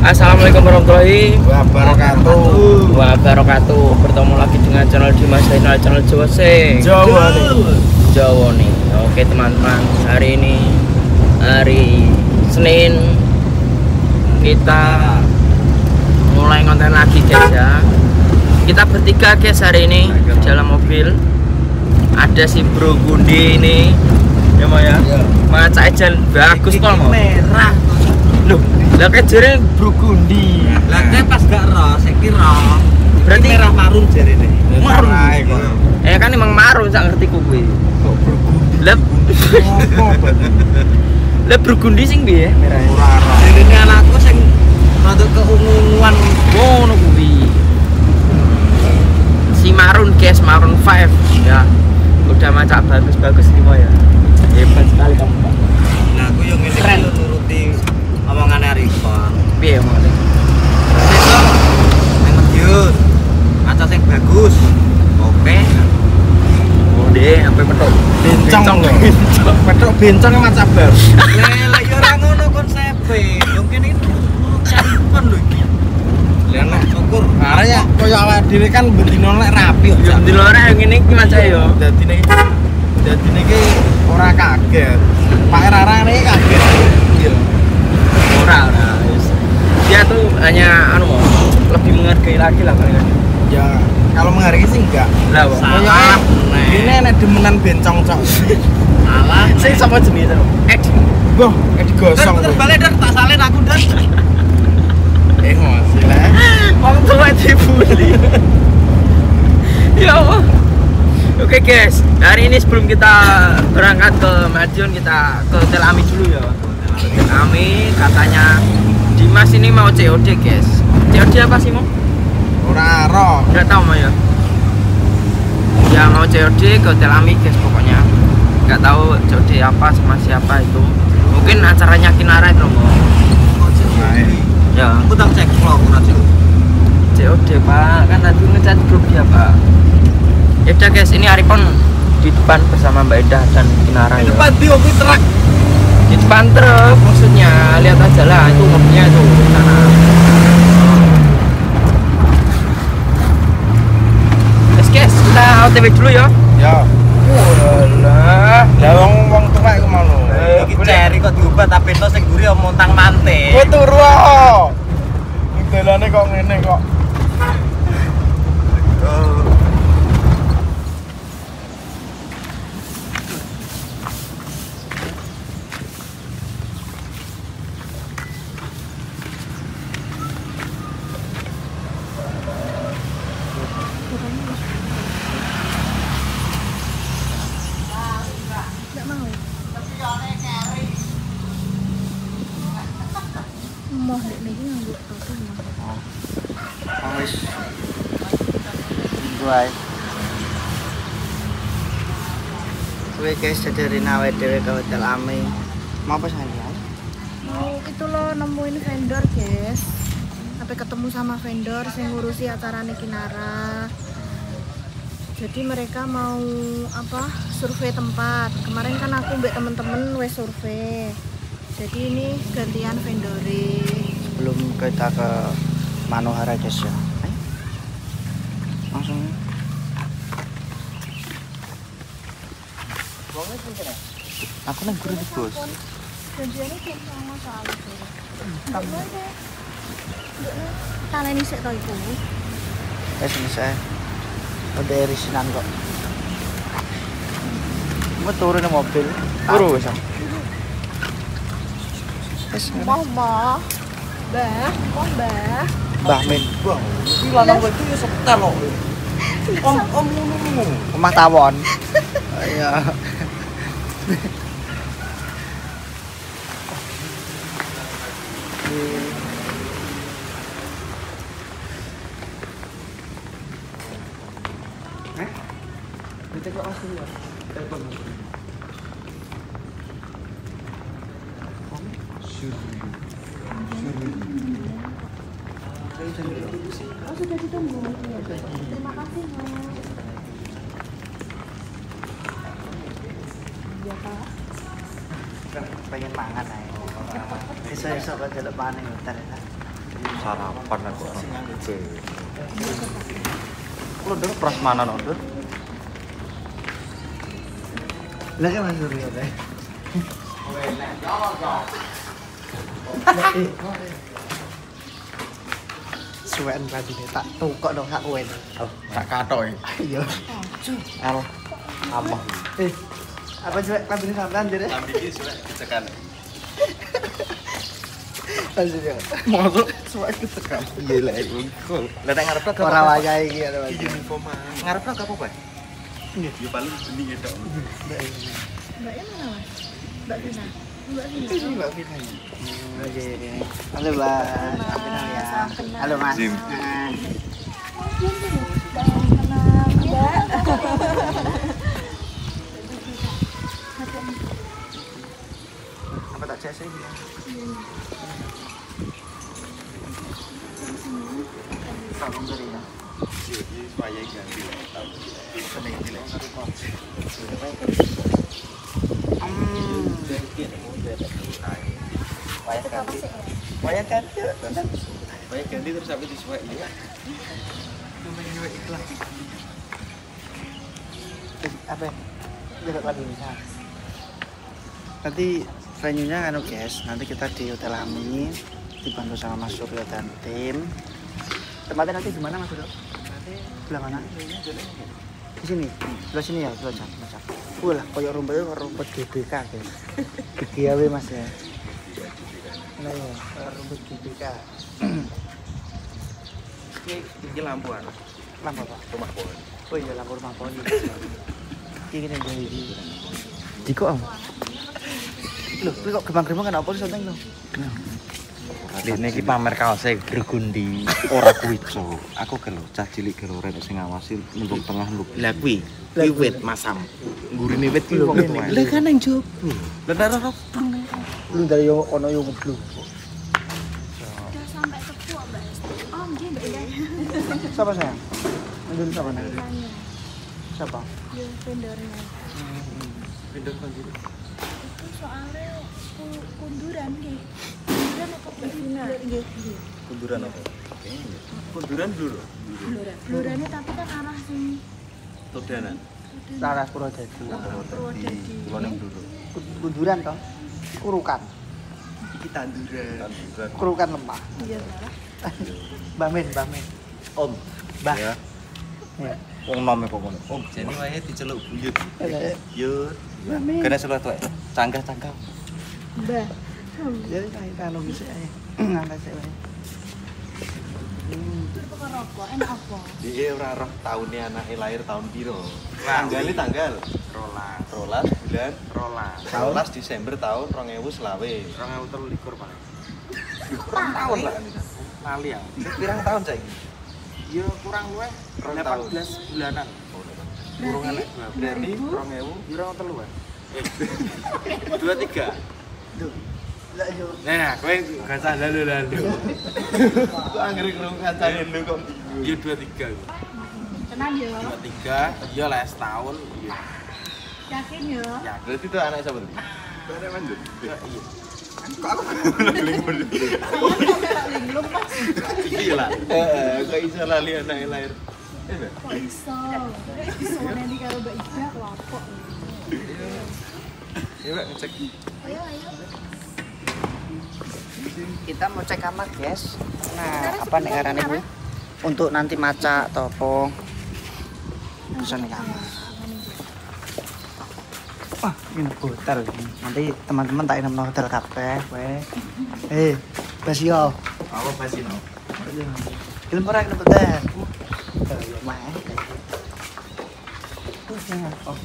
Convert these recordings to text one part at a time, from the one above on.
Assalamualaikum warahmatullahi wabarakatuh. Bertemu lagi dengan channel Dimas Zainal, channel Jawa Sing. Jawa nih. Oke teman-teman, hari ini hari Senin kita mulai konten lagi guys ya. Kita bertiga guys hari ini dalam mobil. Ada si Bro Gundi ini ya Mo ya. Maca ejen bagus kok Mo. Merah. Loh, lah kejere Bro Gundi. Lah kayak pas gak roh, saya kira berarti merah marun jarene. Marun. Kan emang marun sak ngerti ku kuwi. Kok Bro Gundi? Lah Bro Gundi sing piye merah? Ora. Jarene anakku sing rada keunguan ngono kuwi. Si Marun guys, Marun 5 ya. Udah macak bagus-bagus nih Mo ya. Hebat sekali kamu Pak. Nah, aku yang ngene nuruti omongane Arifon. Piye omongane? Besok nang Madiun. Maca sing bagus. Oke. Oh, deh sampai petok Bencong lho. Petok bencong maca bar. Lah ya ora ngono konsepe. Yo kene iki nurut Arifon lho iki. Lah nek syukur Aranya koyo awak dhewe kan bendino nek rapi kok. Ya ndelo ora ngene iki maca yo. Dadine iki ora kaget. Pak Rara ini kaget. Ora. Dia tuh hanya anu lebih menghargai lagi lah paling. Ya kalau menghargai sih enggak. Lah kok. salah. Ini nek demenan bencong cok. Salah. Sing sapa jenenge to? Edi. Boh, digosong Terus tuh. balik dan tak salin aku dan. Emosi lah. Wong tuwa dibully. Ya Allah. Oke guys, hari ini sebelum kita berangkat ke Madiun kita ke Hotel Ami dulu ya. Hotel Ami katanya Dimas ini mau COD guys. COD apa sih Mo? Ora ro. Enggak tahu Mo ya. Ya mau COD ke Hotel Ami guys pokoknya. Enggak tahu COD apa sama siapa itu. Mungkin acaranya Kinara itu Mo. Ya. Aku tak cek vlog aja. COD Pak, kan tadi ngecat grup dia Pak. Ya udah guys, ini Arifon di depan bersama Mbak Eda dan Kinara ya. Depan dia aku truk. Di depan truk maksudnya, lihat aja lah itu mobilnya itu di sana. Guys, kita OTW dulu ya. Ya. Walah, Lah wong tuwek iku mau lho. Iki ceri kok diubah tapi to sing guri montang manting. Kowe turu kok. Delane kok ngene kok. Wis. Guys. Oke guys, dari awake dhewe ke Hotel Ami. Mau apa saya? Mau itu loh nemuin vendor guys. Sampai ketemu sama vendor yang ngurusi acara Kinara. Jadi mereka mau apa? Survei tempat. Kemarin kan aku mbak temen-temen wes survei. Jadi ini gantian vendore. Sebelum kita ke Manohara guys ya. Langsung. Aku nang guru bos. Janjiannya kayak sama soalnya. Kalian ini sih tau itu. Selesai. Udah irisinan kok. Mau turun di mobil. Turu wis. Mama. Mbah, Mbah. Mbah Min. Iki lanang kowe iki setel kok. Om ngono. Omah tawon. Iya. Kita kok asli ya. Telepon. Oh, sudah ditunggu. Terima kasih, Mas. Ya, Pak. pengen mangan ae. Iso-iso kok jaluk mangan ning hotel ya. Sarapan aku orang. Lo udah prasmanan udah. Lah kan Mas Suryo teh. Suwen berarti tak tukok dong hak kowe. Oh, tak katoy. Iya. Al. Apa? Apa suwek kabine sampean jere? Lambi iki suwek dicekan. Mas Suryo. Masuk suwek dicekan. Gila iku. Lah nek ngarep kok Ora wayahe iki ada wayahe. ngarep kok apa, Pak? Nggih. Ya paling bening itu. Mbaknya mana mas? Mbak Vina. Mbak Vina. Itu sih Mbak Vina. Oke. Halo Mbak. Kenal ya. Halo Mas. Zim. Apa tak cek sih? Salam dari ya. Jadi supaya ganti lah. Seneng gila. Wayang ganti. Supaya ganti terus sampai disuwek ya. Namanya ikhlas. Apa? Jaga lagi bisa. Nanti venue-nya kan guys, nanti kita di Hotel Ami dibantu sama Mas Suryo dan tim. Tempatnya nanti di mana Mas Suryo? Nanti sebelah mana? Di sini, sebelah sini ya, sebelah cak. Wah, koyo rumput GBK guys. GBK Mas ya. Nah ya, rumput GBK. Ini lampuan. Lampu apa? Rumah pohon. Oh iya, lampu rumah pohon. Iki nih jadi Diko am. Loh, kuwi kok gebang-gebang kan apa sing lho? Dene iki pamer kaose Gregundi. Ora kuwi, Cuk. Aku gelo cah cilik gelo rek sing ngawasi nembung tengah lho. Lah kuwi wit masam. Ngurine wit kuwi wong tuwa. Lah kan nang jopo. Lah ora Lu dari yo ono yo ngeblu. Udah sampai tepu Mbak Esti. Oh dia Mbak Indah. Siapa sayang? Ambil siapa nang? Tanya. Siapa? Ya vendornya. Pindah kanjur. Itu soalnya kunduran nggih. Kunduran apa Mbak Vina? Nggih. Kunduran apa? Kunduran blur. Blurannya tapi kan arah sini. Todanan. Laras Purwodadi. Purwodadi. Kulo ning blur. Kunduran toh? Kurukan. Iki tanduran. Kurukan lemah. Iya Mbak. Bamen. Om. Mbah. Ya. Ya. Wong nome kok ngono. Om, jane wae diceluk buyut. Yur. Bamen. Kena selo tuwek. Canggah-canggah. Mbak. Jadi kayak anu bisa ya. Ngangkat sik wae. Itu kok rokok enak apa? Dia ora roh taune anake lahir tahun piro. Tanggalnya tanggal rolas bulan rolas Desember tahun 2020. 2023, Pak. Kurang tahun lah. Lali ya. Pirang tahun saiki? Ya kurang luwih 18 bulanan. Kurang elek. Berarti 2000 Jurang telu ya. 23. Duh. Lah yo. Nah, kowe gak salah lalu. Kok anggere krungu kancane lu kok Iya 23. Tenan ya. 23, iya les tahun, iya. Yakin ya? ya berarti itu anak siapa tuh? Anak manjur. Iya. Kok aku linglung. Tak linglung Mas. Iya lah. Kok iso lali anake lahir. Kok iso? Iso nanti kalau Mbak Ida kelopok. Ya, Mbak, ngecek. Ayo. Kita mau cek kamar, guys. Nah, apa nih karena ini? Untuk nanti maca atau apa? Bisa nih kamar. Wah, ini hotel. Nanti teman-teman tak ini hotel kafe, weh. Basio. Apa Basino? Film orang ini hotel. Mah. Oh.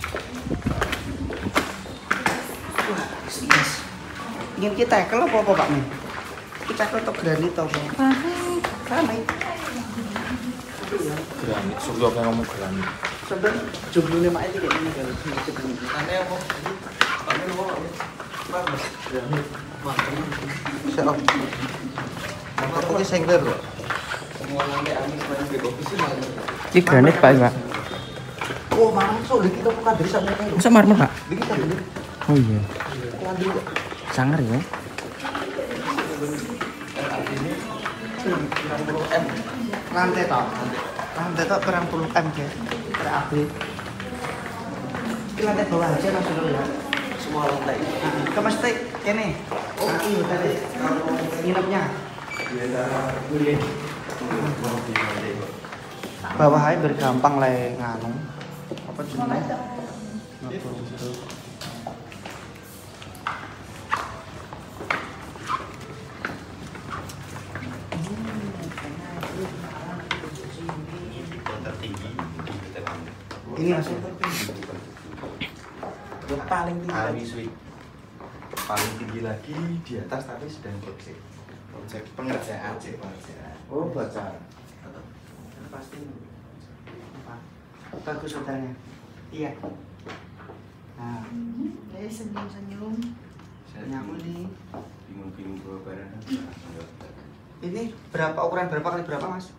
Ingin kita kalau apa Pak nih? Kita kalau untuk granit atau apa? Granit. Granit, sudah kayak ngomong granit. Sebenarnya jumlahnya mak itu kayak ini kalau Aneh apa? Aneh apa? Bagus. Granit. Siap. Aku ki sengler kok. Ini granit Pak, Pak. Oh, mana so kita bukan dari sana. Masa marmer, Pak? Kita dulu. Oh iya. Sangar ya. Lantai toh. Lantai toh perang 10 M guys. Terupgrade. Di lantai bawah aja Mas dulu ya. Semua lantai. Ke Mas Teh, kene. Oh, iya tadi. Nginepnya. Boleh. Bawah aja biar gampang lah nganu. Apa jenenge? Ini Mas. Yang paling tinggi lagi suite. Paling tinggi lagi di atas tapi sedang project. Project pengerjaan. Oh, baca. Pasti. Bagus hotelnya. Iya. Nah, Senyum-senyum. nyaman nih. Bingung-bingung bawa barang. Ini berapa ukuran berapa kali berapa Mas?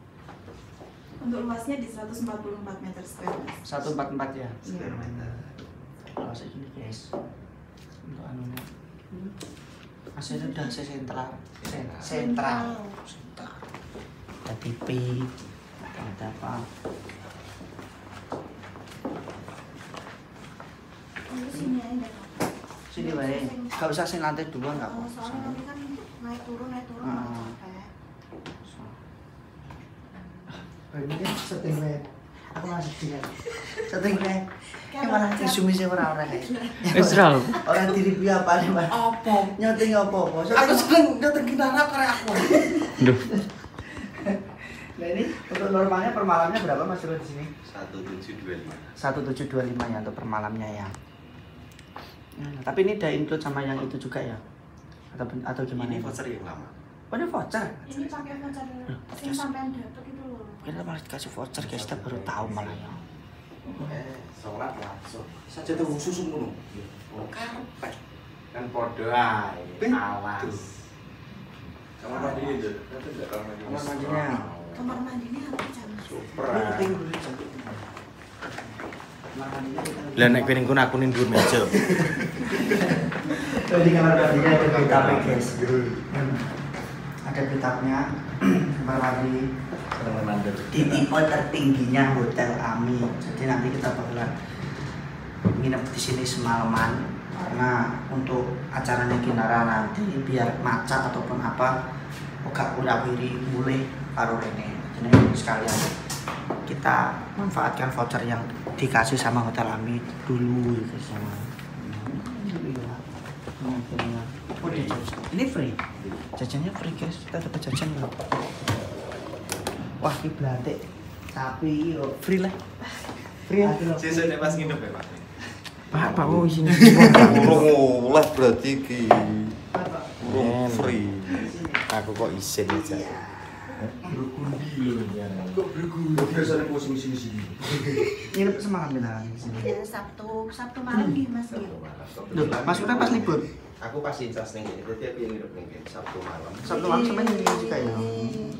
Untuk luasnya di 144 meter square. 144 ya. Iya. Luas ini guys. Untuk anunya. Masih udah sentral. Sentral. Ada TV. Ada apa? Sini aja. Sini baik. Gak usah sing lantai 2 enggak apa. Soalnya nanti kan naik turun Ah. capek. Ini kan setting red. Aku masih tidak. Setting red. Ini malah disumisi orang-orang. Wis ra. Orang diri piye apa nih, Mas? Apa? Nyoting apa-apa. Aku seneng nyoting gitaran karek aku. Duh. Nah ini untuk normalnya per malamnya berapa Mas di sini? 1725. 1725 ya untuk per malamnya ya. Tapi ini udah include sama yang itu juga ya? Atau gimana? Ini voucher yang lama. Oh ini voucher? Ini pakai voucher yang sampean dapat itu loh. Kita malah dikasih voucher guys, kita baru tahu malah ya. Sholat langsung. Saja tuh susu ngono. Oh, karpet. Kan podo ae. Alas. Kamar mandi itu. Kamar mandinya. Kamar mandinya apa jam? Super. Lah nek kene ngono aku ning dhuwur meja. Di kamar mandinya ada bathtubnya guys. Ada bathtubnya. Kamar mandi. Di tipe tertingginya Hotel Ami. Jadi nanti kita bakalan nginep di sini semalaman karena untuk acaranya Kinara nanti biar macet ataupun apa gak udah-wiri mulai karo rene. Jadi sekalian kita manfaatkan voucher yang dikasih sama Hotel Ami dulu gitu sama. Oh, ini free. Jajannya free guys. Kita dapat jajan loh. Wah, ini belante. Tapi yo free lah. Free ya. Sesuk nek pas nginep ya, Pak. Pak mau isine. Urung oleh berarti iki. Urung free. Aku kok isin aja. Bergundi lho ya. Kok bergundi? Biasane musim sini. Nginep semalam kita di sini. Ya, Sabtu malam nih Mas. Loh, Mas udah pas libur. Aku pas incas ning kene, dadi aku yang nginep ning kene Sabtu malam. Sabtu malam sama ini juga ya.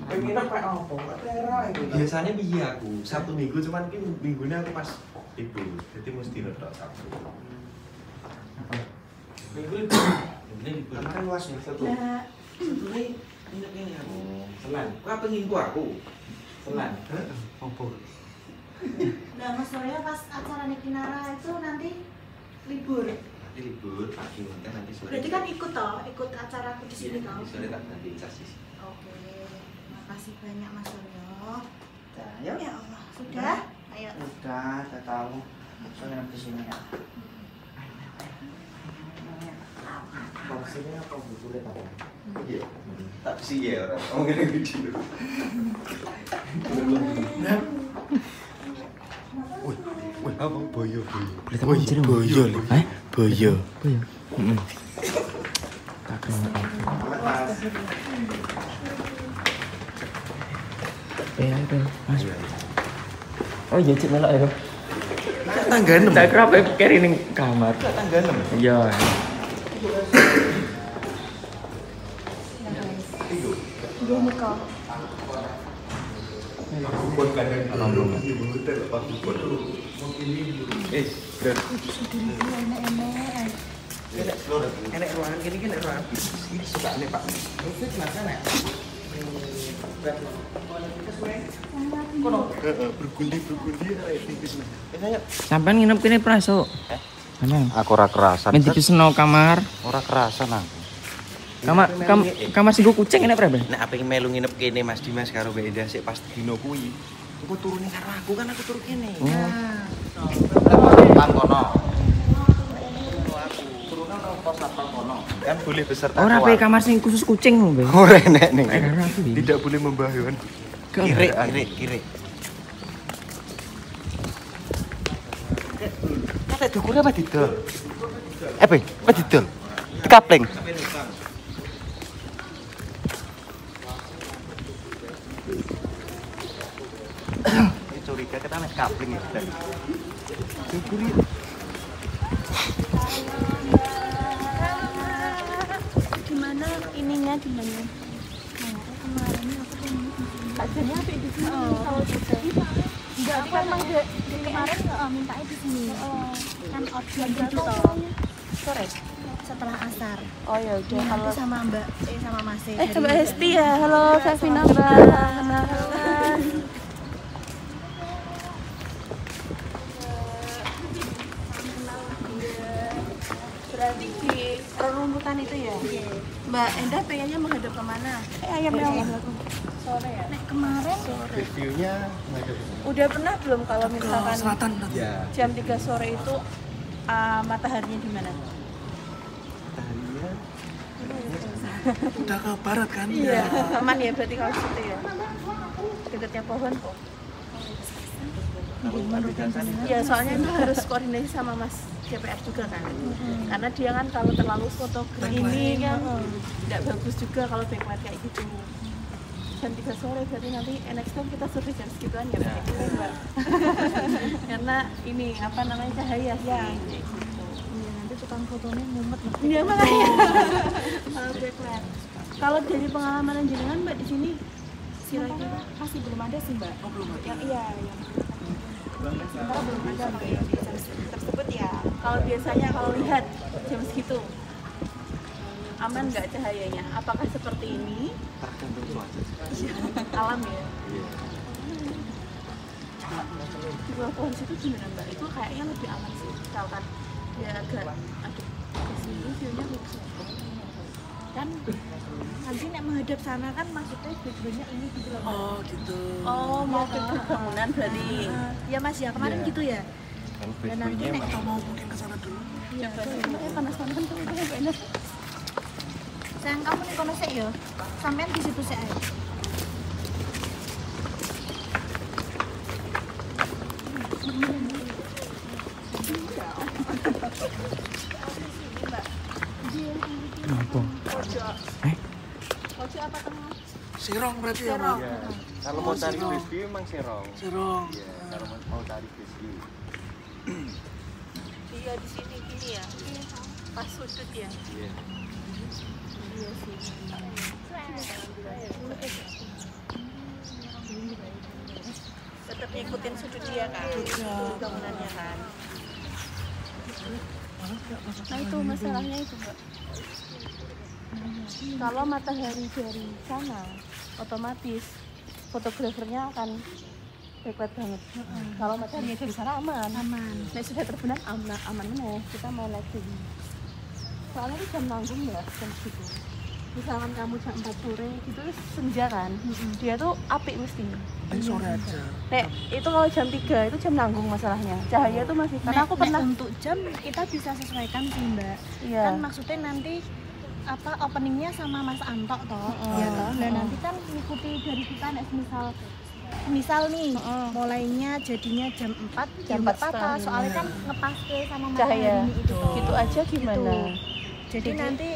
Nginep kayak apa? Tera itu. Biasanya piye aku? Sabtu Minggu cuman ki minggune aku pas libur. Dadi mesti rodok Sabtu. Minggu libur. Karena kan luas ya. Nah, Ini nginep kene aku. Senin. Kok apa nginku aku? Senin. Opo? nah Mas Surya pas acara Kinara itu nanti libur. Nanti libur pagi nanti sore. Berarti kan ikut acara aku di sini toh. Sore tak ganti incas sih. Oke. Makasih banyak Mas Surya. Nah, yuk. Ya Allah, sudah? Ayo. Udah tahu. Soalnya di sini ya. Maksudnya apa butuhnya apa? Iya. Tak sih ya orang. Oh ngene video. Wih, apa boyo. Boleh teman jero. Boyo lho. Boyo. Boyo. Heeh. Kakek. Ayo, Mas. Oh iya, Cik melok ya. Tangga 6. Tak kira apa keri ning kamar. Tangga 6. Iya. Dia nikah. Buat kadang alhamdulillah. Hotel pagi bodoh. Dan Enak-enak. Enek ruangan kene iki nek ruangan iki sukane Pak. Wis masane. Kono bergundi Sampean nginep kene praso. Mana? Aku ora kerasan. Men dipeseno kamar. Ora kerasan aku. Kamar sing kucing enek berapa? Nek ape melu nginep kene Mas Dimas karo Mbak Enda sik pas dino kuwi. Engko turune karo aku kan aku turu kene. Pang kono. Turunan pos satpam kono. Kan boleh beserta Ora pe kamar sing khusus kucing lho, Mbak. Ora enek ning. Tidak boleh membahayakan. Kiri. Kata dukure apa didol? Apa didol? Kapling. Curiga kita nek kapling ya. Dukuri. Gimana ininya gimana? Kemarin aku ajanya apa di sini? Kalau enggak, aku emang kemarin mintanya di sini. Kan option gitu toh. Sore setelah asar. Oh ya udah kalau sama Mbak sama Mas Mbak Hesti ya. Halo Savina Mbak. Berarti di rerumputan itu ya? Iya. Mbak Enda pengennya menghadap kemana? Ayam sore ya? Nek kemarin Reviewnya udah pernah belum kalau misalkan selatan ya. jam 3 sore itu mataharinya di mana? Mataharinya udah ke barat kan? Iya, aman ya berarti kalau situ ya. Dekatnya pohon kok. Iya, soalnya itu harus koordinasi sama Mas DPR juga kan. Karena dia kan kalau terlalu fotografi ini kan tidak bagus juga kalau backlight kayak gitu. Jam 3 sore berarti nanti next time kita survei jam segituan ya Mbak. Karena ini apa namanya cahaya ya. Iya, nanti tukang fotonya mumet. Iya makanya. Kalau backlight. Kalau dari pengalaman jenengan Mbak di sini kira-kira masih belum ada sih Mbak. Oh belum ada. Iya. Sementara belum ada tersebut ya. Kalau biasanya kalau lihat jam segitu aman nggak cahayanya? Apakah seperti ini? Tergantung cuaca. Alam ya. Di bawah pohon situ gimana Mbak? Itu kayaknya lebih aman sih. Misalkan ya agak ke sini view-nya bagus. Kan nanti nek menghadap sana kan maksudnya background-nya ini gitu loh. Oh gitu. Oh mau ke bangunan berarti. Ya Mas ya kemarin gitu ya. Kan Dan nanti nek Atau mau mungkin ke sana dulu? ya panas-panas tuh itu enak. Sayang kamu nih kono sik ya. Sampean di situ sik ae. Apa? Pojok apa tengah? Serong berarti ya, Serong. Mbak? Iya. Kalau mau cari review emang serong. Serong. Iya, kalau mau cari review. Iya di sini gini ya. Pas sudut ya. Iya. Iya sih. Tetap ngikutin sudut dia kan. Bangunannya kan. Nah itu masalahnya itu Mbak. Kalau matahari dari sana, otomatis fotografernya akan backlight banget. Kalau matahari dari sana aman. Nah sudah terbenam aman meneh. Kita mau live sini. Soalnya itu jam nanggung ya, jam segitu. Misalkan kamu jam 4 sore gitu senja kan, dia tuh apik mesti. Sore aja. Nek itu kalau jam 3 itu jam nanggung masalahnya. Cahaya tuh masih. Karena aku pernah untuk jam kita bisa sesuaikan sih Mbak. Iya. Kan maksudnya nanti apa openingnya sama Mas Anto toh, ya toh. Dan nanti kan ngikuti dari kita nek misal nih mulainya jadinya jam 4 Jam 4 apa soalnya kan ngepaske sama cahaya. matahari itu toh. Gitu aja gimana? Jadi nanti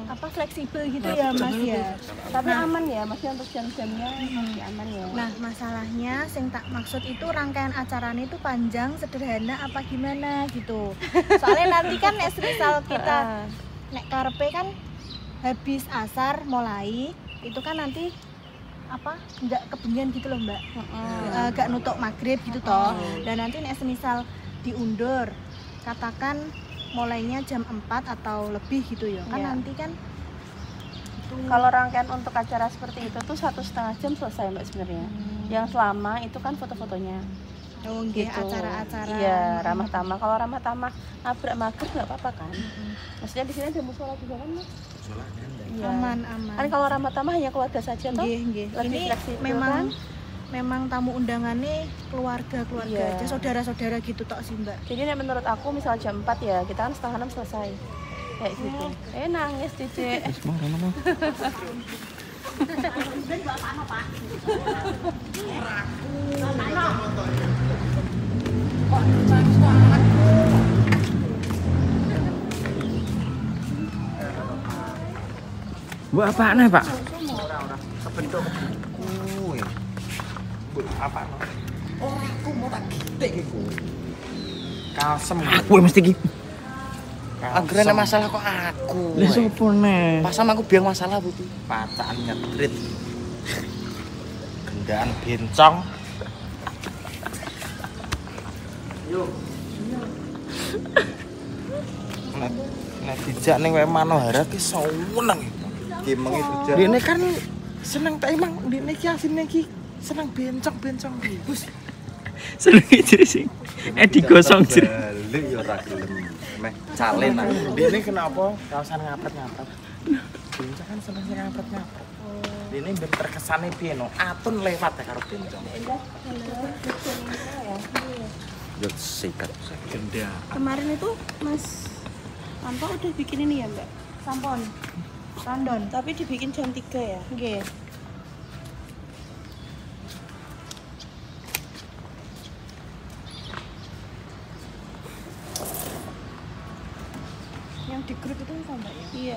apa fleksibel gitu ya Mas ya. Tapi aman ya, maksudnya untuk jam-jamnya masih aman ya. Nah masalahnya sing tak maksud itu rangkaian acaranya itu panjang sederhana apa gimana gitu. Soalnya nanti kan nek misal kita nek karepe kan habis asar mulai itu kan nanti apa nggak kebengian gitu loh Mbak. Gak nutuk maghrib gitu toh. Dan nanti nek semisal diundur katakan mulainya jam 4 atau lebih gitu ya. Kan Iya. nanti kan Kalau rangkaian untuk acara seperti itu tuh 1,5 jam selesai Mbak sebenarnya. Yang selama itu kan foto-fotonya. oh nggih, Gitu. acara-acara. Iya, ramah tamah. Kalau ramah tamah nabrak maghrib nggak apa-apa kan? Maksudnya di sini ada musola juga kan Mas? Iya. Aman. Kan kalau ramah tamah hanya keluarga saja toh. Nggih. Lebih Ini fleksibel, memang kan? memang tamu undangannya keluarga Iya. aja, saudara-saudara gitu tok sih, Mbak. Jadi nek menurut aku misal jam 4 ya kita kan setengah 6 selesai. Kayak gitu. Nangis Cici. Buat apaan ya, Pak? Kebentuk Kuwi. Mbok apa no? Ora aku mau tak gitik iku. Kalsem. Aku mesti iki. Anggere nek masalah kok aku. Lah sopo nih? Pasam aku biang masalah butuh. Pacaan nyetrit. Gendaan bencong. Yo. Nek dijak ning wae Manohara ki seneng. Ki mengi dijak. Dene kan seneng tak emang dene ki asine ki seneng bencong-bencong ki. Wis Seneng jadi sing. Digosong jadi. balik ya ora gelem. Meh calen aku. Dene kenapa kaosan ngapret-ngapret? Bencong kan seneng sing ngapret-ngapret. Dene ben terkesane piye no? Atun lewat ya karo bencong. Yo sikat genda. Kemarin itu Mas Lampa udah bikin ini ya Mbak? Sampon. Randon. Tapi dibikin jam 3 ya? Nggih. Yang di grup itu kan Mbak ya? Iya.